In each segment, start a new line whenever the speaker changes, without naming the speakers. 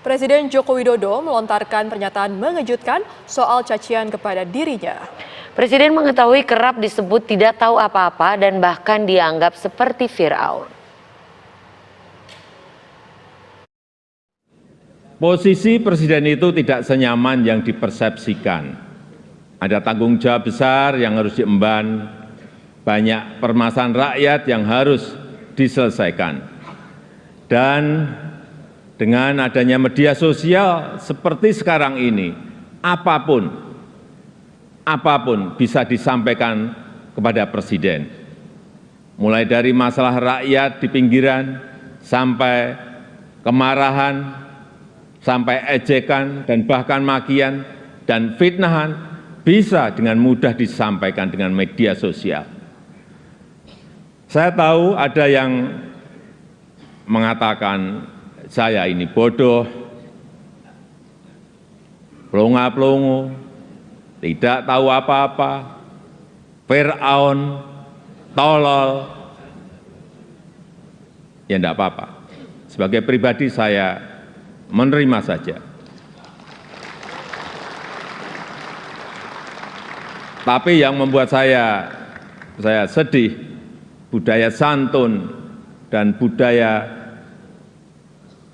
Presiden Joko Widodo melontarkan pernyataan mengejutkan soal cacian kepada dirinya.
Presiden mengetahui kerap disebut tidak tahu apa-apa dan bahkan dianggap seperti Firaun.
Posisi presiden itu tidak senyaman yang dipersepsikan. Ada tanggung jawab besar yang harus diemban, banyak permasalahan rakyat yang harus diselesaikan. Dan dengan adanya media sosial seperti sekarang ini, apapun bisa disampaikan kepada presiden. Mulai dari masalah rakyat di pinggiran, sampai kemarahan, sampai ejekan, dan bahkan makian, dan fitnahan, bisa dengan mudah disampaikan dengan media sosial. Saya tahu ada yang mengatakan saya ini bodoh, pelongo-pelongo, tidak tahu apa-apa, Firaun, tolol. Ya enggak apa-apa. Sebagai pribadi saya menerima saja. Tapi yang membuat saya sedih, budaya santun dan budaya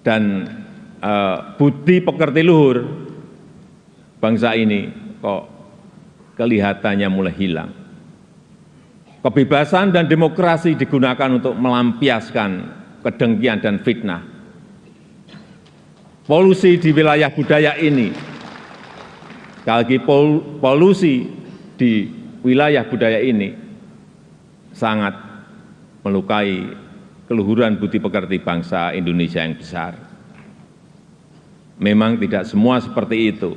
dan budi pekerti luhur bangsa ini kok kelihatannya mulai hilang. Kebebasan dan demokrasi digunakan untuk melampiaskan kedengkian dan fitnah. Polusi di wilayah budaya ini, sekali lagi polusi di wilayah budaya ini sangat melukai keluhuran budi pekerti bangsa Indonesia yang besar. Memang tidak semua seperti itu.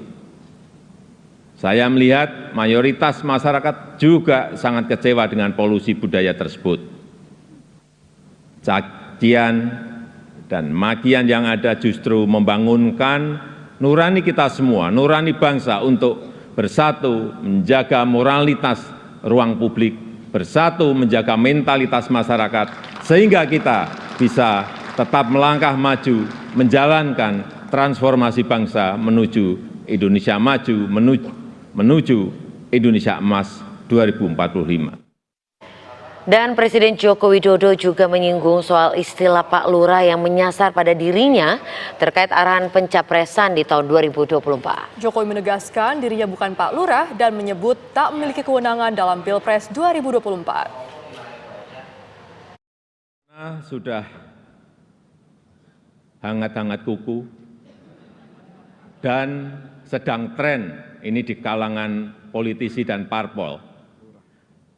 Saya melihat mayoritas masyarakat juga sangat kecewa dengan polusi budaya tersebut. Cacian dan makian yang ada justru membangunkan nurani kita semua, nurani bangsa untuk bersatu menjaga moralitas ruang publik, bersatu menjaga mentalitas masyarakat, sehingga kita bisa tetap melangkah maju, menjalankan transformasi bangsa menuju Indonesia maju, menuju Indonesia emas 2045.
Dan Presiden Joko Widodo juga menyinggung soal istilah Pak Lurah yang menyasar pada dirinya terkait arahan pencapresan di tahun 2024.
Jokowi menegaskan dirinya bukan Pak Lurah dan menyebut tak memiliki kewenangan dalam Pilpres 2024.
Sudah hangat-hangat kuku dan sedang tren ini di kalangan politisi dan parpol.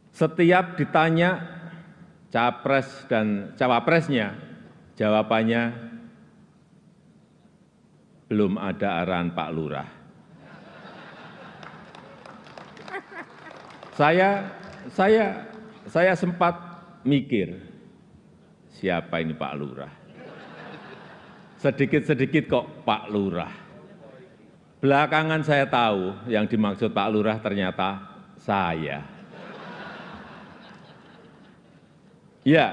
Setiap ditanya capres dan cawapresnya, jawabannya belum ada arahan Pak Lurah. Saya sempat mikir, siapa ini Pak Lurah? Sedikit-sedikit kok Pak Lurah. Belakangan saya tahu yang dimaksud Pak Lurah ternyata saya. Ya,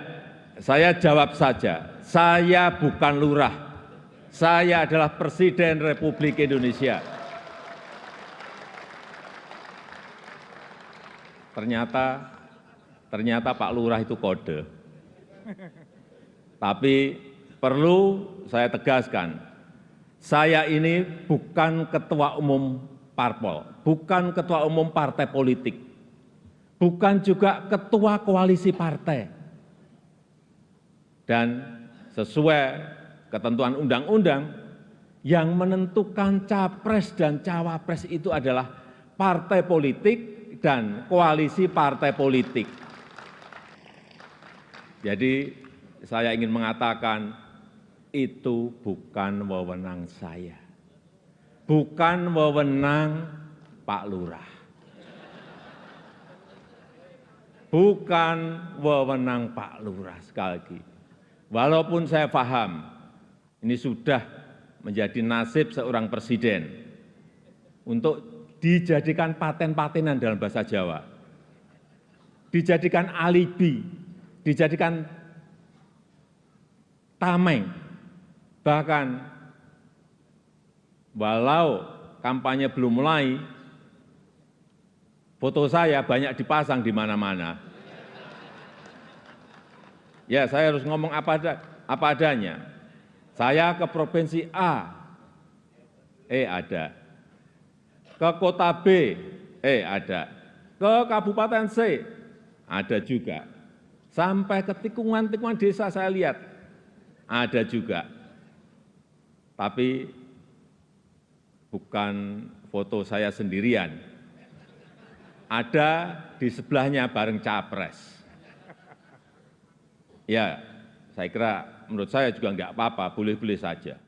saya jawab saja, saya bukan lurah, saya adalah Presiden Republik Indonesia. Ternyata Pak Lurah itu kode. Tapi perlu saya tegaskan, saya ini bukan ketua umum parpol, bukan ketua umum partai politik, bukan juga ketua koalisi partai. Dan sesuai ketentuan undang-undang, yang menentukan capres dan cawapres itu adalah partai politik dan koalisi partai politik. Jadi saya ingin mengatakan itu bukan wewenang saya, bukan wewenang Pak Lurah, bukan wewenang Pak Lurah. Sekali lagi, walaupun saya paham ini sudah menjadi nasib seorang presiden untuk dijadikan paten-patenan dalam bahasa Jawa, dijadikan alibi, dijadikan tameng, bahkan walau kampanye belum mulai, foto saya banyak dipasang di mana-mana. Ya, saya harus ngomong apa adanya. Saya ke provinsi A, ada. Ke kota B, ada. Ke kabupaten C, ada juga. Sampai ke tikungan-tikungan desa saya lihat, ada juga. Tapi bukan foto saya sendirian. Ada di sebelahnya bareng capres. Ya, saya kira menurut saya juga enggak apa-apa, boleh-boleh saja.